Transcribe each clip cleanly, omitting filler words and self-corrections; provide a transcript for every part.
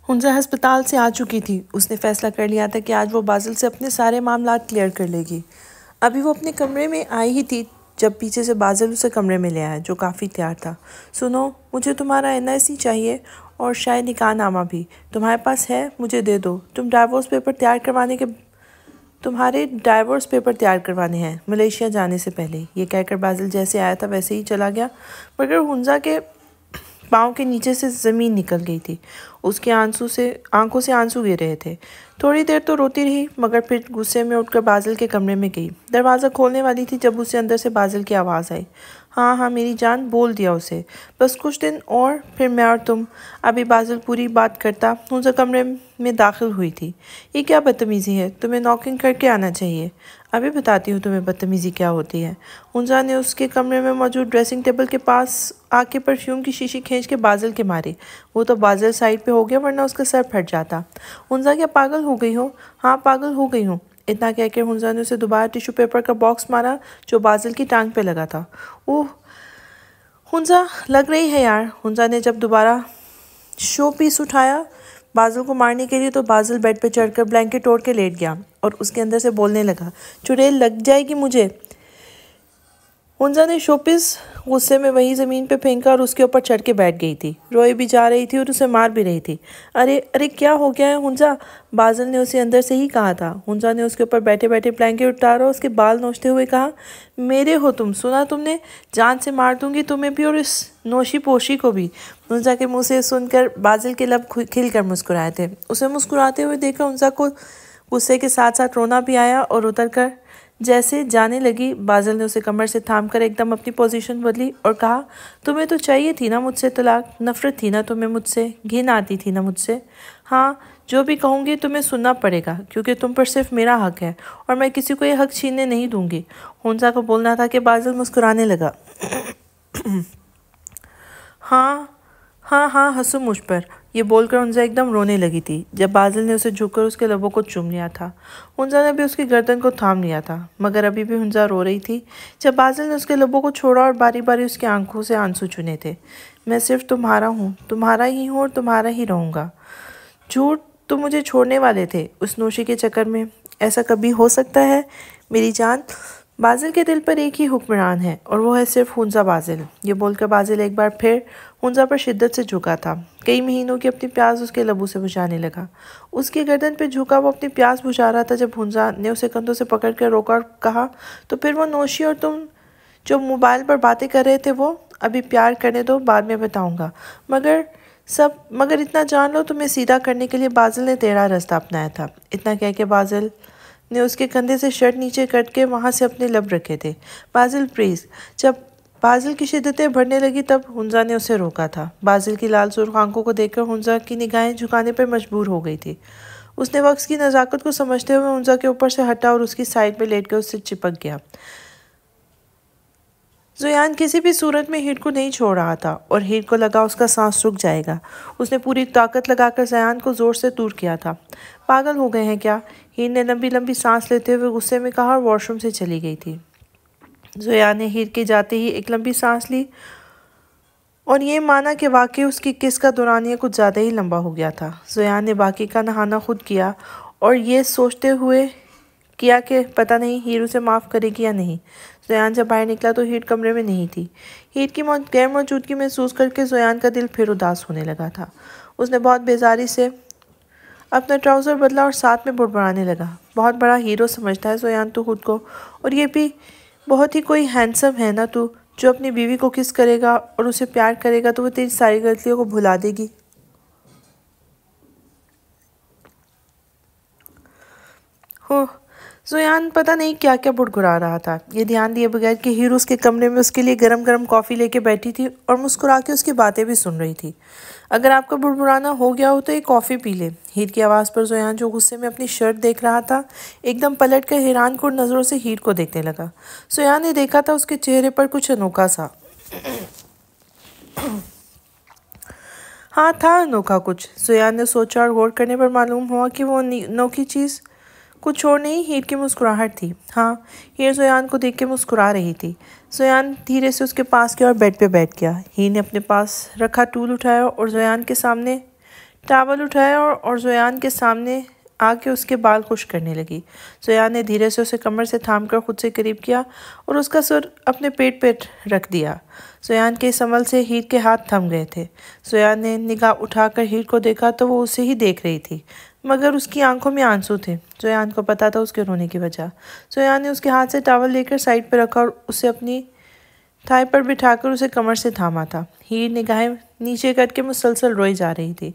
ہنزا ہسپتال سے آ چکی تھی۔ اس نے فیصلہ کر لیا تھا کہ آج وہ بازل سے اپنے سارے معاملات کلیئر کر لے گی۔ ابھی وہ اپنے کمرے میں آئی ہی تھی جب پیچھے سے بازل اسے کمرے میں لے آیا، جو کافی تیار تھا۔ سنو، مجھے تمہارا NIC چاہیے اور شاید نکاح نامہ بھی۔ تمہارے پاس ہے؟ مجھے دے دو۔ تمہارے ڈائیورس پیپر تیار کروانے ہیں ملیشیا جانے سے پہلے۔ یہ کہہ کر بازل جیسے آیا تھا ویسے ہی چلا گیا، مگر ہنزا کے پاؤں کے نیچے سے زمین نکل گئی تھی۔ اس کی آنکھوں سے آنسو گر رہے تھے۔ تھوڑی دیر تو روتی رہی، مگر پھر غصے میں اٹھ کر بازل کے کمرے میں گئی۔ دروازہ کھولنے والی تھی جب اسے اندر سے بازل کی آواز آئی۔ ہاں ہاں میری جان، بول دیا اسے، بس کچھ دن اور پھر میں اور تم۔ ابھی بازل پوری بات کرتا، ہنزا کمرے میں داخل ہوئی تھی۔ یہ کیا بدتمیزی ہے؟ تمہیں ناکنگ کر کے آنا چاہیے۔ ابھی بتاتی ہوں تمہیں بدتمیزی کیا ہوتی ہے۔ ہنزا نے اس کے کمرے میں موجود ڈریسنگ ٹیبل کے پاس آ کے پرفیوم کی شیشی کھینچ کے بازل کے ماری۔ وہ تو بازل سائڈ پہ ہو گیا ورنہ اس کا سر پھٹ جاتا۔ ہنزا کیا پاگل ہو گئی ہو؟ ہاں پاگل ہو گئی ہوں۔ اتنا کہہ کے ہنزا نے اسے دوبارہ ٹیشو پیپر کا باکس مارا جو بازل کی ٹانگ پہ لگا تھا۔ اوہ ہنزا، لگ رہی ہے یار۔ ہنزا نے جب دوبارہ شو پیس اٹھایا بازل کو مارنے کے لیے تو بازل بیڈ پہ چڑھ کر بلینکٹ اوڑھ کے لیٹ گیا اور اس کے اندر سے بولنے لگا، چڑیل لگ جائے گی مجھے۔ ہنزا نے شو پیس غصے میں وہیں زمین پہ پھینکا اور اس کے اوپر چڑھ کے بیٹھ گئی تھی۔ روئے بھی جا رہی تھی اور اسے مار بھی رہی تھی۔ ارے کیا ہو گیا ہے ہنزا؟ بازل نے اسے اندر سے ہی کہا تھا۔ ہنزا نے اس کے اوپر بیٹھے بیٹھے بلینکٹ اتارا اور اس کے بال نوچتے ہوئے کہا، میرے ہو تم، سنا تم نے؟ جان سے مار دوں گی تمہیں بھی اور اس نوشی پوشی کو بھی۔ ہنزا کے منہ سے سن کر بازل کے لب کھل کر مسکرائے تھے۔ اسے مسکراتے ہوئے دیکھ کر ہنزا کو غصے کے ساتھ ساتھ رونا بھی آیا اور اتر کر جیسے جانے لگی، بازل نے اسے کمر سے تھام کر ایک دم اپنی پوزیشن بدلی اور کہا، تمہیں تو چاہیے تھی نا مجھ سے طلاق؟ نفرت تھی نا تمہیں مجھ سے؟ گھن آتی تھی نا مجھ سے؟ ہاں، جو بھی کہوں گی تمہیں سننا پڑے گا کیونکہ تم پر صرف میرا حق ہے اور میں کسی کو یہ حق چھیننے نہیں دوں گی۔ ہنزا کو بولنا تھا کہ بازل مسکرانے لگا۔ ہاں ہاں ہنسو مجھ پر، یہ بول کر ہنزا ایک دم رونے لگی تھی جب بازل نے اسے جھک کر اس کے لبوں کو چوم لیا تھا۔ ہنزا نے بھی اس کی گردن کو تھام لیا تھا، مگر ابھی بھی ہنزا رو رہی تھی جب بازل نے اس کے لبوں کو چھوڑا اور باری باری اس کی آنکھوں سے آنسو چنے تھے۔ میں صرف تمہارا ہوں، تمہارا ہی ہوں اور تمہارا ہی رہوں گا۔ جھوٹ، تم مجھے چھوڑنے والے تھے اس نوشی کے چکر میں؟ ایسا کبھی ہو سکتا ہے میری جان؟ بازل کے دل پر ایک ہی حکمران ہے اور وہ ہے صرف ہنزا بازل۔ یہ بول کر بازل ایک بار پھر ہنزا پر شدت سے جھکا تھا۔ کئی مہینوں کی اپنی پیاس اس کے لبوں سے بجھانے لگا۔ اس کی گردن پہ جھکا وہ اپنی پیاس بجھا رہا تھا جب ہنزا نے اسے کندھوں سے پکڑ کر روکا اور کہا، تو پھر وہ نوشی اور تم جو موبائل پر باتیں کر رہے تھے وہ؟ ابھی پیار کرنے دو، بعد میں بتاؤں گا، مگر اتنا جان لو تمہیں سیدھا کرنے کے لیے بازل نے تیرا راستہ اپنایا تھا۔ اتنا کہہ کے بازل نے اس کے کندھے سے شرٹ نیچے کٹ کے وہاں سے اپنے لب رکھے تھے۔ بازل پلیز۔ جب بازل کی شدتیں بڑھنے لگی تب ہنزا نے اسے روکا تھا۔ بازل کی لال سرخ آنکھوں کو دیکھ کر ہنزا کی نگاہیں جھکانے پر مجبور ہو گئی تھی۔ اس نے وقت کی نزاکت کو سمجھتے ہوئے ہنزا کے اوپر سے ہٹا اور اس کی سائڈ پہ لیٹ کر اس سے چپک گیا۔ زیان کسی بھی صورت میں ہیٹ کو نہیں چھوڑ رہا تھا اور ہیٹ کو لگا اس کا سانس رک جائے گا۔ اس نے پوری طاقت لگا کر زیان کو زور سے دور کیا تھا۔ پاگل ہو گئے ہیں کیا؟ ہیٹ نے لمبی لمبی سانس لیتے ہوئے غصے میں کہا اور واش روم سے چلی گئی تھی۔ زیان نے ہیٹ کے جاتے ہی ایک لمبی سانس لی اور یہ مانا کہ واقعی اس کی کس کا دورانیہ کچھ زیادہ ہی لمبا ہو گیا تھا۔ زیان نے باقی کا نہانا خود کیا اور یہ سوچتے ہوئے کیا کہ پتہ نہیں ہیٹ اسے معاف کرے گی یا نہیں۔ زیان جب باہر نکلا تو ہیٹ کمرے میں نہیں تھی۔ ہیٹ کی غیر موجودگی محسوس کر کے زیان کا دل پھر اداس ہونے لگا تھا۔ اس نے بہت بیزاری سے اپنا ٹراؤزر بدلا اور ساتھ میں بڑبڑانے لگا، بہت بڑا ہیرو سمجھتا ہے زیان تو خود کو، اور یہ بھی بہت ہی کوئی ہینڈسم ہے نا تو، جو اپنی بیوی کو کس کرے گا اور اسے پیار کرے گا تو وہ تیری ساری غلطیوں کو بھلا دے گی۔ زیان پتہ نہیں کیا کیا بڑبڑا رہا تھا، یہ دھیان دیے بغیر کہ ہیرو اس کے کمرے میں اس کے لیے گرم گرم کافی لے کے بیٹھی تھی اور مسکرا کے اس کی باتیں بھی سن رہی تھی۔ اگر آپ کا بڑبڑانا ہو گیا ہو تو ایک کافی پی لے۔ ہیٹ کی آواز پر زیان جو غصے میں اپنی شرٹ دیکھ رہا تھا ایک دم پلٹ کر حیران کن نظروں سے ہیٹ کو دیکھنے لگا۔ زیان نے دیکھا تھا اس کے چہرے پر کچھ انوکھا سا۔ ہاں تھا انوکھا کچھ۔ زیان نے سوچا اور غور کرنے پر معلوم ہوا کہ وہ انوکھی چیز کچھ اور نہیں ہیٹ کی مسکراہٹ تھی۔ ہاں، ہیٹ زیان کو دیکھ کے مسکرا رہی تھی۔ زیان دھیرے سے اس کے پاس گیا اور بیڈ پہ بیٹھ گیا۔ ہیٹ نے اپنے پاس رکھا ٹول اٹھایا اور زیان کے سامنے ٹاول اٹھایا اور زویان کے سامنے آ کے اس کے بال خشک کرنے لگی۔ زویان نے دھیرے سے اسے کمر سے تھام کر خود سے قریب کیا اور اس کا سر اپنے پیٹ پہ رکھ دیا۔ زویان کے اس عمل سے ہیر کے ہاتھ تھم گئے تھے۔ زویان نے نگاہ اٹھا کر ہیر کو دیکھا تو وہ اسے ہی دیکھ رہی تھی، مگر اس کی آنکھوں میں آنسو تھے۔ زویان کو پتا تھا اس کے رونے کی وجہ۔ زویان نے اس کے ہاتھ سے ٹاول لے کر سائڈ پہ رکھا اور اسے اپنی تھائی پر بٹھا کر اسے کمر سے تھاما تھا۔ ہیر نگاہیں نیچے کر کے مسلسل روئی جا رہی تھی۔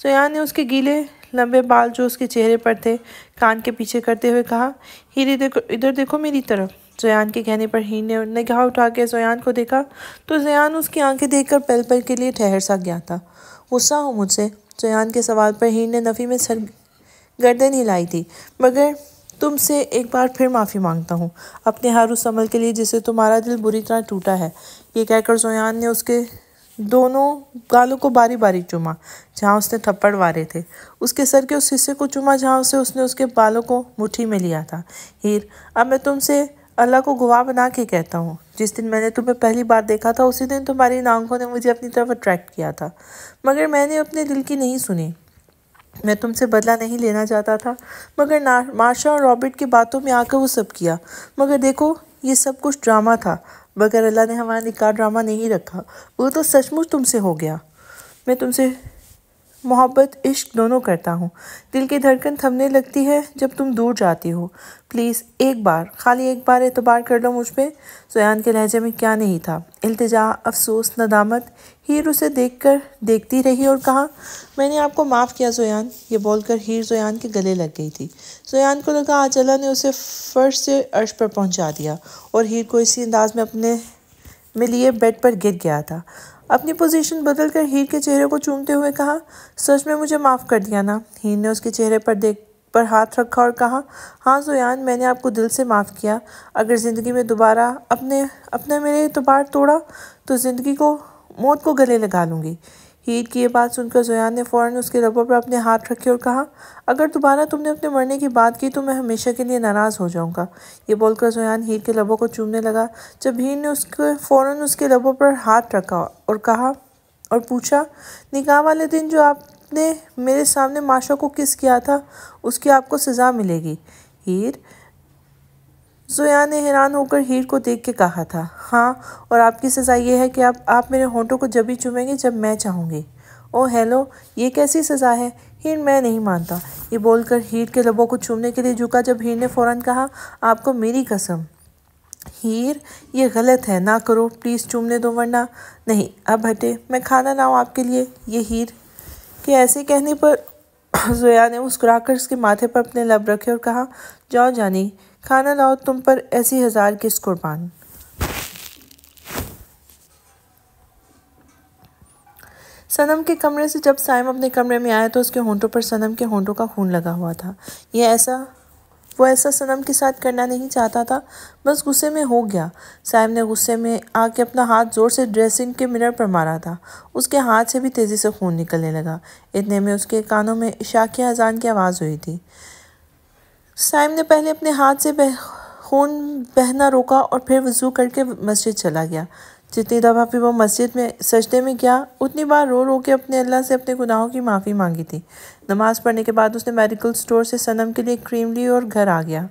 زویان نے اس کے گیلے لمبے بال جو اس کے چہرے پر تھے کان کے پیچھے کرتے ہوئے کہا، ہیر ادھر دیکھو میری طرف۔ زویان کے کہنے پر ہیر نے نگاہ اٹھا کے زویان کو دیکھا تو زویان اس کی آنکھیں دیکھ کر پل پل کے لیے ٹھہر سا گیا تھا۔ غصہ ہو مجھ سے؟ زویان کے سوال پر ہیر نے نفی میں سر گردن ہلائی تھی۔ مگر تم سے ایک بار پھر معافی مانگتا ہوں اپنے ہر اس عمل کے لیے جس سے تمہارا دل بری طرح ٹوٹا ہے۔ یہ کہہ کر زویان نے اس کے دونوں گالوں کو باری باری چوما جہاں اس نے تھپڑ مارے تھے، اس کے سر کے اس حصے کو چوما جہاں سے اس نے اس کے بالوں کو مٹھی میں لیا تھا۔ ہیر، اب میں تم سے اللہ کو گواہ بنا کے کہتا ہوں، جس دن میں نے تمہیں پہلی بار دیکھا تھا اسی دن تمہاری ان آنکھوں نے مجھے اپنی طرف اٹریکٹ کیا تھا، مگر میں نے اپنے دل کی نہیں سنی۔ میں تم سے بدلہ نہیں لینا چاہتا تھا، مگر مارشا اور رابرٹ کی باتوں میں آ کر وہ سب کیا۔ مگر دیکھو یہ سب کچھ ڈرامہ تھا، مگر اللہ نے ہمارا نکاح ڈرامہ نہیں رکھا، وہ تو سچ مچ تم سے ہو گیا۔ میں تم سے محبت عشق دونوں کرتا ہوں۔ دل کی دھڑکن تھمنے لگتی ہے جب تم دور جاتی ہو۔ پلیز ایک بار، خالی ایک بار اعتبار کر لو مجھ پہ۔ زویان کے لہجے میں کیا نہیں تھا، التجا، افسوس، ندامت۔ ہیر اسے دیکھتی رہی اور کہا، میں نے آپ کو معاف کیا زویان۔ یہ بول کر ہیر زویان کے گلے لگ گئی تھی۔ زویان کو لگا آج اللہ نے اسے فرش سے عرش پر پہنچا دیا، اور ہیر کو اسی انداز میں اپنے میں لیے بیڈ پر گر گیا تھا۔ اپنی پوزیشن بدل کر ہیر کے چہرے کو چومتے ہوئے کہا، سچ میں مجھے معاف کر دیا نا؟ ہیر نے اس کے چہرے پر ہاتھ رکھا اور کہا، ہاں زویان، میں نے آپ کو دل سے معاف کیا۔ اگر زندگی میں دوبارہ اپنے میرے اعتبار توڑا تو زندگی کو موت کو گلے لگا لوں گی۔ ہیر کی یہ بات سن کر زویان نے فوراً اس کے لبوں پر اپنے ہاتھ رکھے اور کہا، اگر دوبارہ تم نے اپنے مرنے کی بات کی تو میں ہمیشہ کے لیے ناراض ہو جاؤں گا۔ یہ بول کر زویان ہیر کے لبوں کو چومنے لگا، جب ہیر نے فوراً اس کے لبوں پر ہاتھ رکھا اور کہا اور پوچھا، نکاح والے دن جو آپ نے میرے سامنے ماشا کو کس کیا تھا اس کی آپ کو سزا ملے گی۔ ہیر، زویان نے حیران ہو کر ہیر کو دیکھ کے کہا تھا، ہاں، اور آپ کی سزا یہ ہے کہ آپ میرے ہونٹوں کو جبھی چومیں گے جب میں چاہوں گی۔ اوہ ہیلو، یہ کیسی سزا ہے؟ ہیر، میں نہیں مانتا۔ یہ بول کر ہیر کے لبوں کو چومنے کے لیے جھکا جب ہیر نے فوراً کہا، آپ کو میری قسم۔ ہیر، یہ غلط ہے، نہ کرو، پلیز چومنے دو ورنہ۔ نہیں، اب ہٹے، میں کھانا لاؤں آپ کے لیے۔ یہ ہیر کے ایسے کہنے پر زویا نے مسکرا کر اس کے ماتھے پر اپنے لب رکھے اور کہا، جاؤ جانی، کھانا لاؤ، تم پر ایسی ہزار کس قربان۔ صنم کے کمرے سے جب سائم اپنے کمرے میں آیا تو اس کے ہونٹوں پر صنم کے ہونٹوں کا خون لگا ہوا تھا۔ وہ ایسا صنم کے ساتھ کرنا نہیں چاہتا تھا، بس غصے میں ہو گیا۔ سائم نے غصے میں آ کے اپنا ہاتھ زور سے ڈریسنگ کے مرر پر مارا تھا۔ اس کے ہاتھ سے بھی تیزی سے خون نکلنے لگا۔ اتنے میں اس کے کانوں میں عشاء اذان کی آواز ہوئی تھی۔ سائم نے پہلے اپنے ہاتھ سے خون بہنا روکا اور پھر وضو کر کے مسجد چلا گیا۔ جتنی دفعہ بھی وہ مسجد میں سجدے میں گیا اتنی بار رو رو کے اپنے اللہ سے اپنے گناہوں کی معافی مانگی تھی۔ نماز پڑھنے کے بعد اس نے میڈیکل سٹور سے صنم کے لیے کریم لی اور گھر آ گیا۔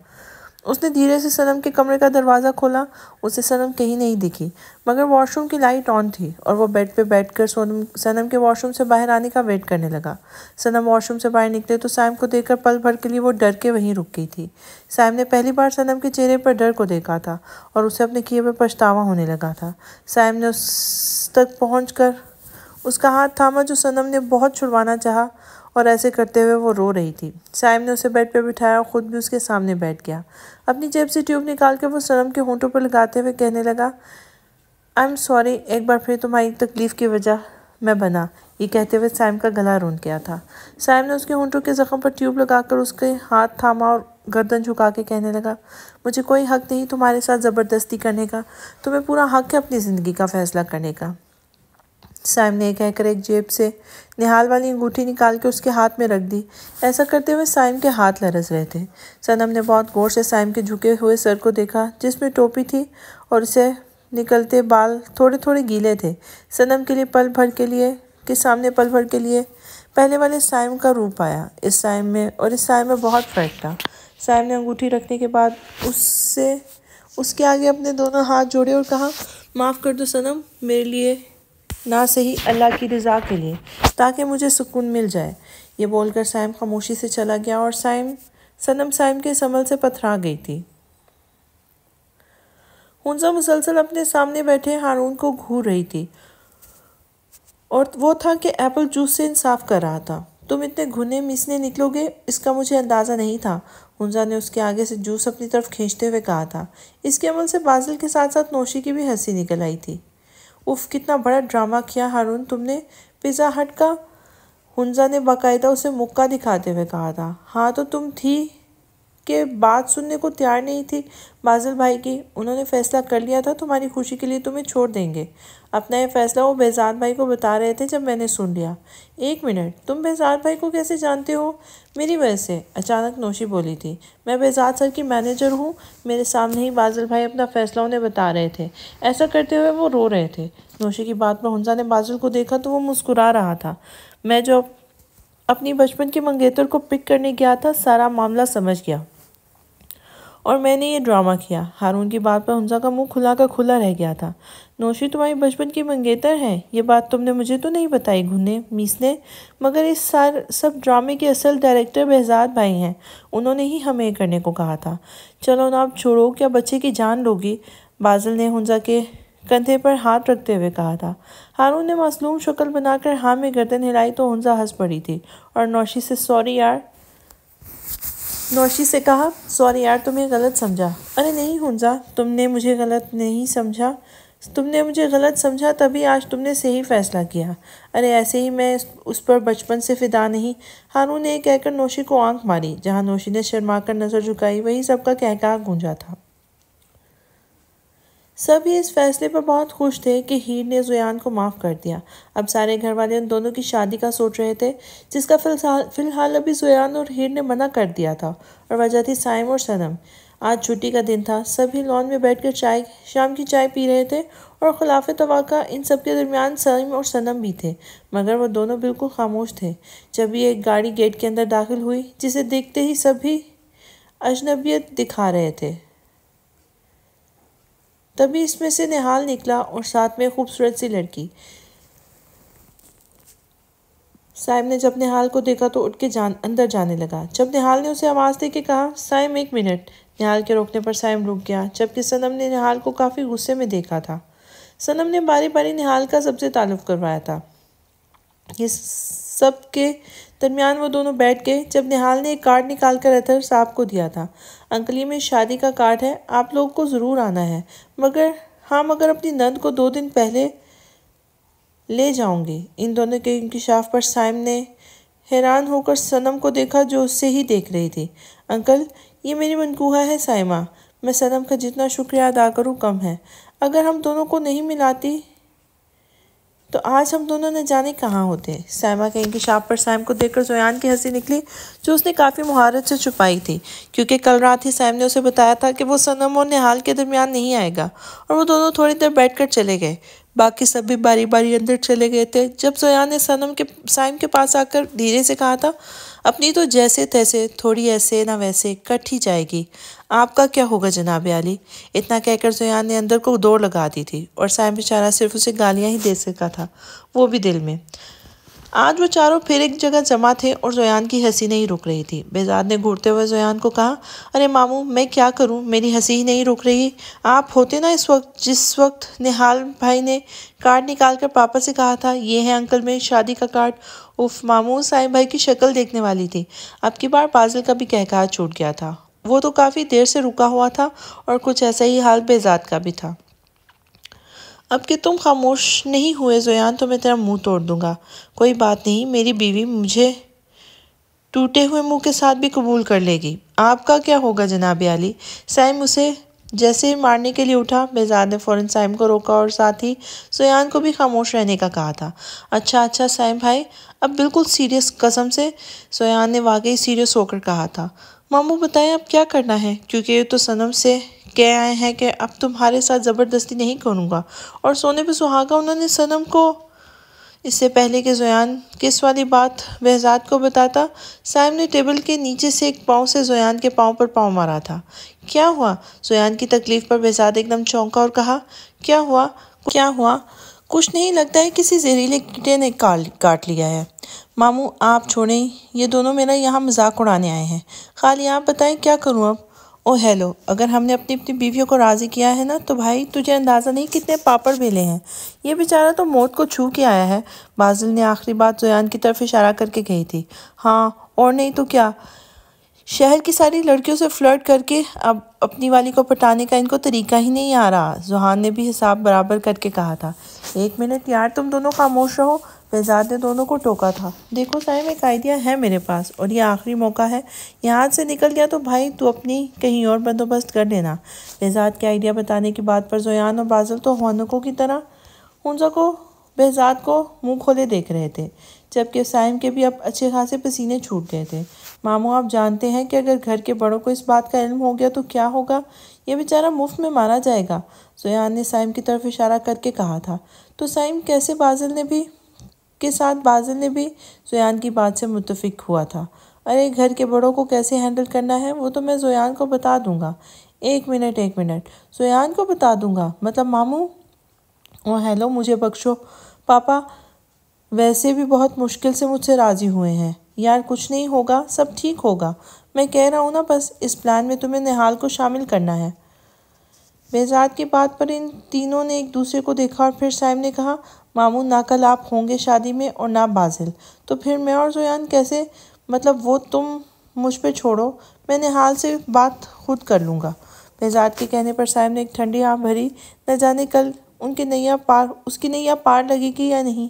اس نے دھیرے سے صنم کے کمرے کا دروازہ کھولا۔ اسے صنم کہیں نہیں دکھی، مگر واش روم کی لائٹ آن تھی اور وہ بیڈ پہ بیٹھ کر صنم کے واش روم سے باہر آنے کا ویٹ کرنے لگا۔ صنم واش روم سے باہر نکلے تو سائم کو دیکھ کر پل بھر کے لیے وہ ڈر کے وہیں رک گئی تھی۔ سائم نے پہلی بار صنم کے چہرے پر ڈر کو دیکھا تھا اور اسے اپنے کیے پہ پچھتاوا ہونے لگا تھا۔ سائم نے اس تک پہنچ کر اس کا ہاتھ تھاما جو صنم نے بہت چھڑوانا چاہا، اور ایسے کرتے ہوئے وہ رو رہی تھی۔ سائم نے اسے بیڈ پہ بٹھایا اور خود بھی اس کے سامنے بیٹھ گیا۔ اپنی جیب سے ٹیوب نکال کے وہ صنم کے ہونٹوں پر لگاتے ہوئے کہنے لگا، آئی ایم سوری، ایک بار پھر تمہاری تکلیف کی وجہ میں بنا۔ یہ کہتے ہوئے سائم کا گلا رون گیا تھا۔ سائم نے اس کے ہونٹوں کے زخم پر ٹیوب لگا کر اس کے ہاتھ تھاما اور گردن جھکا کے کہنے لگا، مجھے کوئی حق نہیں تمہارے ساتھ زبردستی کرنے کا، تمہیں پورا حق ہے اپنی زندگی کا فیصلہ کرنے کا۔ سائم نے یہ کہہ کر ایک جیب سے نہال والی انگوٹھی نکال کے اس کے ہاتھ میں رکھ دی۔ ایسا کرتے ہوئے سائم کے ہاتھ لرز رہے تھے۔ صنم نے بہت غور سے سائم کے جھکے ہوئے سر کو دیکھا جس میں ٹوپی تھی اور اسے نکلتے بال تھوڑے تھوڑے گیلے تھے۔ صنم کے سامنے پل بھر کے لیے پہلے والے سائم کا روپ آیا۔ اس سائم میں بہت فرق تھا۔ سائم نے انگوٹھی رکھنے کے بعد اس کے آگے اپنے دونوں ہاتھ جوڑے اور کہا، معاف کر دو صنم، میرے لیے نہ صحیح اللہ کی رضا کے لیے، تاکہ مجھے سکون مل جائے۔ یہ بول کر سائم خاموشی سے چلا گیا اور صنم سائم کے اس عمل سے پتھرا گئی تھی۔ ہنزا مسلسل اپنے سامنے بیٹھے ہارون کو گھور رہی تھی اور وہ تھا کہ ایپل جوس سے انصاف کر رہا تھا۔ تم اتنے گھنے میسنے نکلو گے اس کا مجھے اندازہ نہیں تھا، ہنزا نے اس کے آگے سے جوس اپنی طرف کھینچتے ہوئے کہا تھا۔ اس کے عمل سے بازل کے ساتھ ساتھ نوشی کی بھی ہنسی نکل آئی تھی۔ اف، کتنا بڑا ڈرامہ کیا ہارون تم نے پیزا ہٹ کا، ہنزا نے باقاعدہ اسے مکہ دکھاتے ہوئے کہا تھا۔ ہاں تو تم تھی کہ بات سننے کو تیار نہیں تھی بازل بھائی کی۔ انہوں نے فیصلہ کر لیا تھا تمہاری خوشی کے لیے تمہیں چھوڑ دیں گے۔ اپنا یہ فیصلہ وہ بہزاد بھائی کو بتا رہے تھے جب میں نے سن لیا۔ ایک منٹ، تم بہزاد بھائی کو کیسے جانتے ہو؟ میری وجہ سے، اچانک نوشی بولی تھی۔ میں بہزاد سر کی مینیجر ہوں۔ میرے سامنے ہی بازل بھائی اپنا فیصلہ انہیں بتا رہے تھے۔ ایسا کرتے ہوئے وہ رو رہے تھے۔ نوشی کی بات پر ہنزا نے بازل کو دیکھا تو وہ مسکرا رہا تھا۔ میں جو اپنی بچپن کی منگیتر کو پک کرنے گیا تھا سارا معاملہ سمجھ گیا اور میں نے یہ ڈرامہ کیا۔ ہارون کی بات پر ہنزا کا منہ کھلا کا کھلا رہ گیا تھا۔ نوشی تمہاری بچپن کی منگیتر ہے؟ یہ بات تم نے مجھے تو نہیں بتائی گھنے میسنے، مگر اس سب ڈرامے کے اصل ڈائریکٹر بہزاد بھائی ہیں۔ انہوں نے ہی ہمیں یہ کرنے کو کہا تھا۔ چلو نا اب چھوڑو، کیا بچے کی جان لوگی؟ بازل نے ہنزا کے کندھے پر ہاتھ رکھتے ہوئے کہا تھا۔ ہارون نے معصوم شکل بنا کر ہاں میں گردن ہلائی تو ہنزا ہنس پڑی تھی اور نوشی سے کہا، سوری یار تمہیں غلط سمجھا۔ ارے نہیں ہنزا، تم نے مجھے غلط سمجھا تبھی آج تم نے صحیح فیصلہ کیا۔ ارے ایسے ہی میں اس پر بچپن سے فدا نہیں۔ ہارون نے یہ کہہ کر نوشی کو آنکھ ماری۔ جہاں نوشی نے شرما کر نظر جھکائی وہی سب کا کہکہا گونجا تھا۔ سبھی اس فیصلے پر بہت خوش تھے کہ ہیر نے زیان کو معاف کر دیا۔ اب سارے گھر والے ان دونوں کی شادی کا سوچ رہے تھے، جس کا فی الحال ابھی زیان اور ہیر نے منع کر دیا تھا، اور وجہ تھی سائم اور صنم۔ آج چھٹی کا دن تھا، سبھی لان میں بیٹھ کر شام کی چائے پی رہے تھے اور خلاف توقع ان سب کے درمیان سائم اور صنم بھی تھے، مگر وہ دونوں بالکل خاموش تھے۔ جب یہ ایک گاڑی گیٹ کے اندر داخل ہوئی جسے دیکھتے ہی سبھی اجنبیت دکھا رہے تھے، تبھی اس میں سے نہال نکلا اور ساتھ میں خوبصورت سی لڑکی۔ سائم نے جب نہال کو دیکھا تو اٹھ کے اندر جانے لگا۔ جب نہال نے اسے آواز دے کے کہا، سائم ایک منٹ، نہال کے روکنے پر سائم رک گیا، جبکہ صنم نے نہال کو کافی غصے میں دیکھا تھا۔ صنم نے باری باری نہال کا سب سے تعارف کروایا تھا۔ یہ سب کے درمیان وہ دونوں بیٹھ گئے جب نہال نے ایک کارڈ نکال کر اطہر صاحب کو دیا تھا۔ انکل یہ میری شادی کا کارڈ ہے، آپ لوگوں کو ضرور آنا ہے، مگر اپنی نند کو 2 دن پہلے لے جاؤں گی۔ ان دونوں کے انکشاف پر سائم نے حیران ہو کر صنم کو دیکھا جو اس سے ہی دیکھ رہی تھی۔ انکل، یہ میری منقوہہ ہے سائمہ، میں صنم کا جتنا شکریہ ادا کروں کم ہے۔ اگر ہم دونوں کو نہیں ملاتی تو آج ہم دونوں نہ جانے کہاں ہوتے۔ سائمہ کے انکشاف پر سائم کو دیکھ کر زیان کی ہنسی نکلی جو اس نے کافی مہارت سے چھپائی تھی، کیونکہ کل رات ہی سائم نے اسے بتایا تھا کہ وہ صنم اور نہال کے درمیان نہیں آئے گا، اور وہ دونوں تھوڑی دیر بیٹھ کر چلے گئے۔ باقی سب بھی باری باری اندر چلے گئے تھے جب زیان نے سائم کے پاس آ کر دھیرے سے کہا تھا، اپنی تو جیسے تیسے تھوڑی ایسے نہ ویسے کٹ ہی جائے گی، آپ کا کیا ہوگا جناب عالی۔ اتنا کہہ کر زیان نے اندر کو دوڑ لگا دی تھی اور سائم بیچارہ صرف اسے گالیاں ہی دے سکا تھا، وہ بھی دل میں۔ آج وہ چاروں پھر ایک جگہ جمع تھے اور زیان کی ہنسی نہیں رک رہی تھی۔ بہزاد نے گھورتے ہوئے زیان کو کہا، ارے ماموں میں کیا کروں، میری ہنسی ہی نہیں رک رہی۔ آپ ہوتے نا اس وقت جس وقت نہال بھائی نے کارڈ نکال کر پاپا سے کہا تھا، یہ ہے انکل میری شادی کا کارڈ۔ اف ماموں، سائم بھائی کی شکل دیکھنے والی تھی۔ اب کی بار بازل کا بھی کہکہا چھوٹ گیا تھا، وہ تو کافی دیر سے رکا ہوا تھا، اور کچھ ایسا ہی حال بہزاد کا بھی تھا۔ اب کہ تم خاموش نہیں ہوئے زیان تو میں تیرا منہ توڑ دوں گا۔ کوئی بات نہیں، میری بیوی مجھے ٹوٹے ہوئے منہ کے ساتھ بھی قبول کر لے گی۔ آپ کا کیا ہوگا جناب عالی۔ سائم اسے جیسے ہی مارنے کے لیے اٹھا، بہزاد نے فوراً سائم کو روکا اور ساتھ ہی زیان کو بھی خاموش رہنے کا کہا تھا۔ اچھا سائم بھائی، اب بالکل سیریس قسم سے، زیان نے واقعی سیریس ہو کر کہا تھا۔ ماموں بتائیں اب کیا کرنا ہے، کیونکہ یہ تو صنم سے کہہ آئے ہیں کہ اب تمہارے ساتھ زبردستی نہیں کروں گا، اور سونے پہ سہاگا انہوں نے صنم کو اس سے پہلے کہ زویان کس والی بات بہزاد کو بتاتا، سائم نے ٹیبل کے نیچے سے ایک پاؤں سے زویان کے پاؤں پر پاؤں مارا تھا۔ کیا ہوا؟ زویان کی تکلیف پر بہزاد ایک دم چونکا اور کہا، کیا ہوا؟ کیا ہوا؟ کچھ نہیں، لگتا ہے کسی زہریلے کیڑے نے کاٹ لیا ہے۔ ماموں آپ چھوڑیں، یہ دونوں میرا یہاں مذاق اڑانے آئے ہیں۔ خالی آپ بتائیں کیا کروں اب؟ او ہیلو، اگر ہم نے اپنی بیویوں کو راضی کیا ہے نا تو بھائی تجھے اندازہ نہیں کتنے پاپڑ بیلے ہیں۔ یہ بیچارہ تو موت کو چھو کے آیا ہے۔ بازل نے آخری بات زویان کی طرف اشارہ کر کے کہی تھی۔ ہاں اور نہیں تو کیا، شہر کی ساری لڑکیوں سے فلرٹ کر کے اب اپنی والی کو پٹانے کا ان کو طریقہ ہی نہیں آ رہا۔ زوہان نے بھی حساب برابر کر کے کہا تھا۔ ایک منٹ یار، تم دونوں خاموش رہو، بہزاد نے دونوں کو ٹوکا تھا۔ دیکھو سائم، ایک آئیڈیا ہے میرے پاس اور یہ آخری موقع ہے۔ یہ ہاتھ سے نکل گیا تو بھائی تو اپنی کہیں اور بندوبست کر لینا۔ بہزاد کے آئیڈیا بتانے کی بات پر زویان اور بازل تو ہونکوں کی طرح ہنزا کو بہزاد کو منہ کھولے دیکھ رہے تھے، جبکہ سائم کے بھی اب اچھے خاصے پسینے چھوٹ گئے تھے۔ ماموں آپ جانتے ہیں کہ اگر گھر کے بڑوں کو اس بات کا علم ہو گیا تو کیا ہوگا؟ یہ بیچارہ مفت میں مارا جائے گا۔ زویان نے سائم کی طرف اشارہ کر کے کہا تھا۔ تو سائم کیسے بازل نے بھی زویان کی بات سے متفق ہوا تھا۔ ارے گھر کے بڑوں کو کیسے ہینڈل کرنا ہے وہ تو میں زویان کو بتا دوں گا۔ ایک منٹ، زویان کو بتا دوں گا مطلب ماموں؟ او ہیلو، مجھے بخشو پاپا، ویسے بھی بہت مشکل سے مجھ سے راضی ہوئے ہیں۔ یار کچھ نہیں ہوگا، سب ٹھیک ہوگا۔ میں کہہ رہا ہوں نا، بس اس پلان میں تمہیں نہال کو شامل کرنا ہے۔ بہزاد کی بات پر ان تینوں نے ایک دوسرے کو دیکھا اور پھر سائم نے کہا، ماموں نہ کل آپ ہوں گے شادی میں اور نہ بازل، تو پھر میں اور زویان کیسے؟ مطلب وہ تم مجھ پہ چھوڑو، میں نہال سے بات خود کر لوں گا۔ بہزاد کے کہنے پر سائم نے ایک ٹھنڈی آنکھ بھری، نہ جانے کل اس کی نیا پار لگے گی یا نہیں۔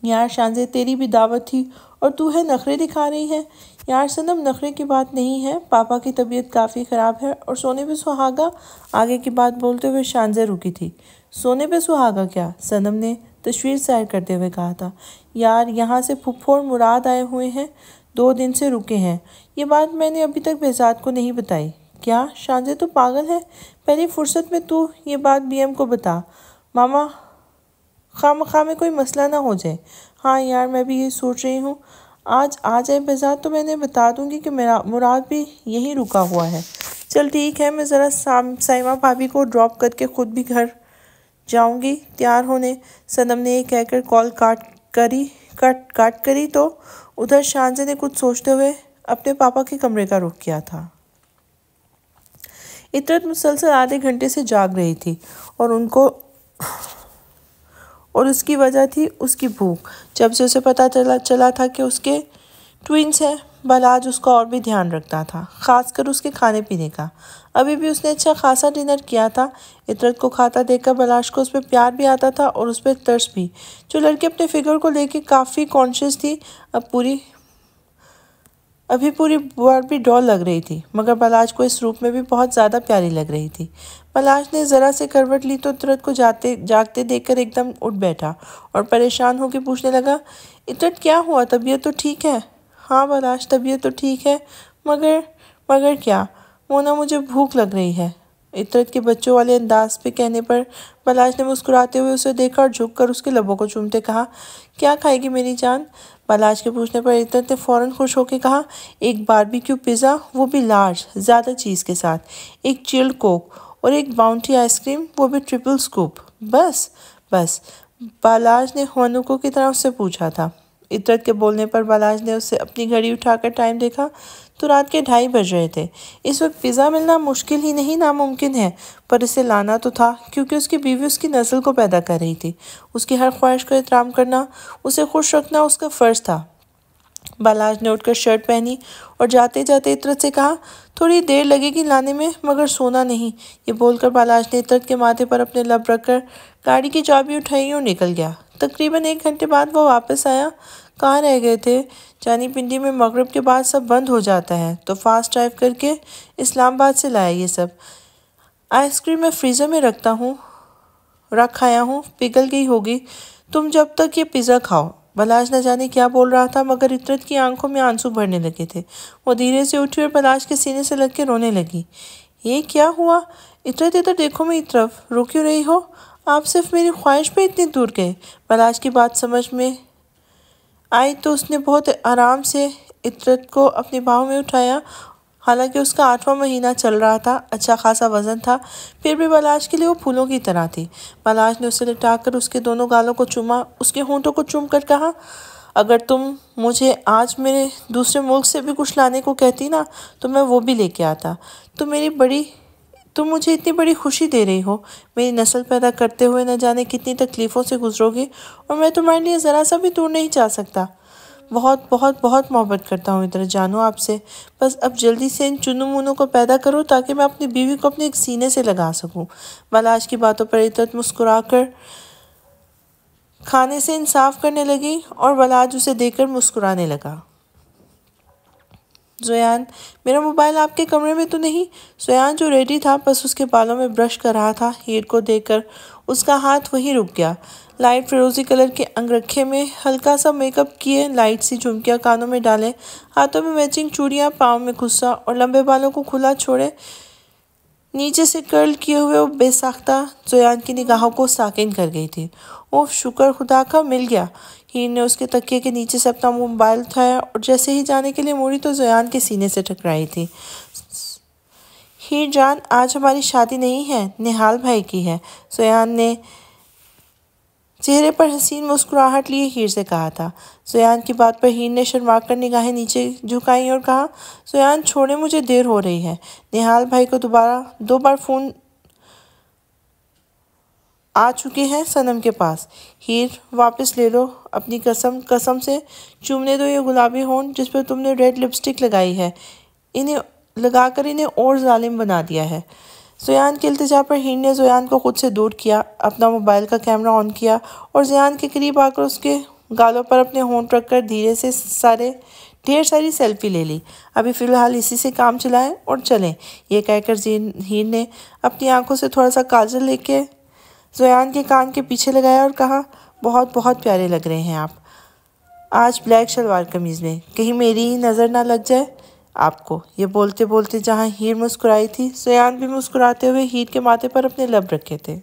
یار شانزے، تیری بھی دعوت تھی اور تو ہے نخرے دکھا رہی ہے۔ یار صنم، نخرے کی بات نہیں ہے، پاپا کی طبیعت کافی خراب ہے اور سونے پہ سہاگا۔ آگے کی بات بولتے ہوئے شانزے رکی تھی۔ سونے پہ سہاگا کیا؟ صنم نے تشویش ظاہر کرتے ہوئے کہا تھا۔ یار یہاں سے پھپھو اور مراد آئے ہوئے ہیں، 2 دن سے رکے ہیں۔ یہ بات میں نے ابھی تک بہزاد کو نہیں بتائی۔ کیا شانزے تو پاگل ہے؟ پہلی فرصت میں تو یہ بات بی ایم کو بتا، ماما خواہ میں کوئی مسئلہ نہ ہو جائے۔ ہاں یار، میں بھی یہ سوچ رہی ہوں، آج آ جائے بہزاد تو میں انہیں بتا دوں گی کہ میرا مراد بھی یہیں رکا ہوا ہے۔ چل ٹھیک ہے، میں ذرا سائمہ بھابھی کو ڈراپ کر کے خود بھی گھر جاؤں گی تیار ہونے۔ صنم نے یہ کہہ کر کال کاٹ کری تو ادھر شانزے نے کچھ سوچتے ہوئے اپنے پاپا کے کمرے کا رخ کیا تھا۔ عطرت مسلسل آدھے گھنٹے سے جاگ رہی تھی اور اس کی وجہ تھی اس کی بھوک۔ جب سے اسے پتہ چلا تھا کہ اس کے ٹوئنز ہیں، بلاج اس کا اور بھی دھیان رکھتا تھا، خاص کر اس کے کھانے پینے کا۔ ابھی بھی اس نے اچھا خاصا ڈنر کیا تھا۔ عطرت کو کھاتا دیکھ کر بلاش کو اس پہ پیار بھی آتا تھا اور اس پہ ترس بھی۔ جو لڑکی اپنے فگر کو لے کے کافی کانشیس تھی، ابھی پوری باربی ڈال لگ رہی تھی، مگر بلاش کو اس روپ میں بھی بہت زیادہ پیاری لگ رہی تھی۔ بلاش نے ذرا سے کروٹ لی تو عطرت کو جاگتے دیکھ کر ایک دم اٹھ بیٹھا اور پریشان ہو کے پوچھنے لگا، عطرت کیا ہوا؟ طبیعت تو ٹھیک ہے؟ ہاں بلاش، طبیعت تو ٹھیک ہے، مگر کیا؟ مونا مجھے بھوک لگ رہی ہے۔ عطرت کے بچوں والے انداز پہ کہنے پر بلاش نے مسکراتے ہوئے اسے دیکھا اور جھک کر اس کے لبوں کو چومتے کہا، کیا کھائے گی میری جان؟ بلاش کے پوچھنے پر عطرت نے فوراً خوش ہو کے کہا، ایک باربیکیو پیزا، وہ بھی لارج، زیادہ چیز کے ساتھ، ایک چلڈ کوک اور ایک باؤنٹی آئس کریم، وہ بھی ٹرپل سکوپ۔ بس بلاش نے ہونکوں کی طرح اس سے پوچھا تھا۔ عطرت کے بولنے پر بلاش نے اس سے اپنی گھڑی اٹھا کر ٹائم دیکھا تو رات کے 2:30 بج رہے تھے۔ اس وقت پیزا ملنا مشکل ہی نہیں ناممکن ہے، پر اسے لانا تو تھا کیونکہ اس کی بیوی اس کی نسل کو پیدا کر رہی تھی۔ اس کی ہر خواہش کو احترام کرنا، اسے خوش رکھنا اس کا فرض تھا۔ بلاش نے اٹھ کر شرٹ پہنی اور جاتے جاتے عطرت سے کہا، تھوڑی دیر لگے گی لانے میں، مگر سونا نہیں۔ یہ بول کر بلاش نے عطرت کے ماتھے پر اپنے لب رکھ کر گاڑی کی چابی اٹھائی اور نکل گیا۔ تقریباً 1 گھنٹے بعد وہ واپس آیا۔ کہاں رہ گئے تھے؟ جانی پنڈی میں مغرب کے بعد سب بند ہو جاتا ہے، تو فاسٹ ڈرائیو کر کے اسلام آباد سے لایا یہ سب۔ آئس کریم میں فریزر میں رکھ آیا ہوں، پگھل گئی ہوگی، تم جب تک یہ پیزا کھاؤ۔ بلاش نہ جانے کیا بول رہا تھا، مگر عطرت کی آنکھوں میں آنسو بھرنے لگے تھے۔ وہ دھیرے سے اٹھی اور بلاش کے سینے سے لگ کے رونے لگی۔ یہ کیا ہوا؟ عطرت ادھر دیکھو میری طرف، رو کیوں رہی ہو؟ آپ صرف میری خواہش پہ اتنی دور گئے۔ بلاش کی بات سمجھ میں آئی تو اس نے بہت آرام سے عطرت کو اپنی باہوں میں اٹھایا۔ حالانکہ اس کا 8واں مہینہ چل رہا تھا، اچھا خاصا وزن تھا، پھر بھی بلاش کے لیے وہ پھولوں کی طرح تھی۔ بلاش نے اسے لٹا کر اس کے دونوں گالوں کو چوما، اس کے ہونٹوں کو چوم کر کہا، اگر تم مجھے آج میرے دوسرے ملک سے بھی کچھ لانے کو کہتی نا تو میں وہ بھی لے کے آتا۔ تم مجھے اتنی بڑی خوشی دے رہی ہو، میری نسل پیدا کرتے ہوئے نہ جانے کتنی تکلیفوں سے گزرو گی، اور میں تمہارے لیے ذرا سا بھی دور نہیں جا سکتا۔ بہت بہت بہت محبت کرتا ہوں عطرت جانو آپ سے، بس اب جلدی سے ان چنو منو کو پیدا کرو تاکہ میں اپنی بیوی کو اپنے سینے سے لگا سکوں۔ بلاش کی باتوں پر عطرت مسکرا کر کھانے سے انصاف کرنے لگی اور بلاش اسے دے کر مسکرانے لگا۔ زویان، میرا موبائل آپ کے کمرے میں تو نہیں؟ زویان جو ریڈی تھا بس اس کے بالوں میں برش کر رہا تھا، ہیر کو دیکھ کر اس کا ہاتھ وہیں رک گیا۔ لائٹ فیروزی کلر کے انگرکھے میں ہلکا سا میک اپ کیے، لائٹ سی جھمکیاں کانوں میں ڈالے، ہاتھوں میں میچنگ چوڑیاں، پاؤں میں غصہ اور لمبے بالوں کو کھلا چھوڑے نیچے سے کرل کیے ہوئے وہ بے ساختہ زویان کی نگاہوں کو ساکن کر گئی تھی۔ اوف، شکر خدا کا مل گیا۔ ہیر نے اس کے تکیے کے نیچے سے اپنا موبائل اٹھایا اور جیسے ہی جانے کے لیے موڑی تو زویان کے سینے سے ٹکرائی تھی۔ ہیر جان، آج ہماری شادی نہیں ہے، نہال بھائی کی ہے، زویان نے چہرے پر حسین مسکراہٹ لیے ہیر سے کہا تھا۔ زویان کی بات پر ہیر نے شرما کر نگاہیں نیچے جھکائیں اور کہا، زویان چھوڑے، مجھے دیر ہو رہی ہے، نہال بھائی کو دو بار فون آ چکے ہیں صنم کے پاس۔ ہیر، واپس لے لو اپنی قسم سے چومنے دو یہ گلابی ہونٹ جس پر تم نے ریڈ لپسٹک لگائی ہے، لگا کر انہیں اور ظالم بنا دیا ہے۔ زویان کے التجا پر ہیر نے زویان کو خود سے دور کیا، اپنا موبائل کا کیمرہ آن کیا اور زویان کے قریب آ کر اس کے گالوں پر اپنے ہونٹ رکھ کر دھیرے سے ڈھیر ساری سیلفی لے لی۔ ابھی فی الحال اسی سے کام چلائیں اور چلیں، یہ کہہ کر ہیر نے اپنی آنکھوں سے تھوڑا سا کاجل لے کے زویان کے کان کے پیچھے لگایا اور کہا، بہت بہت پیارے لگ رہے ہیں آپ آج بلیک شلوار قمیض میں، کہیں میری ہی نظر نہ لگ جائے آپ کو۔ یہ بولتے بولتے جہاں ہیر مسکرائی تھی، زویان بھی مسکراتے ہوئے ہیر کے ماتھے پر اپنے لب رکھے تھے۔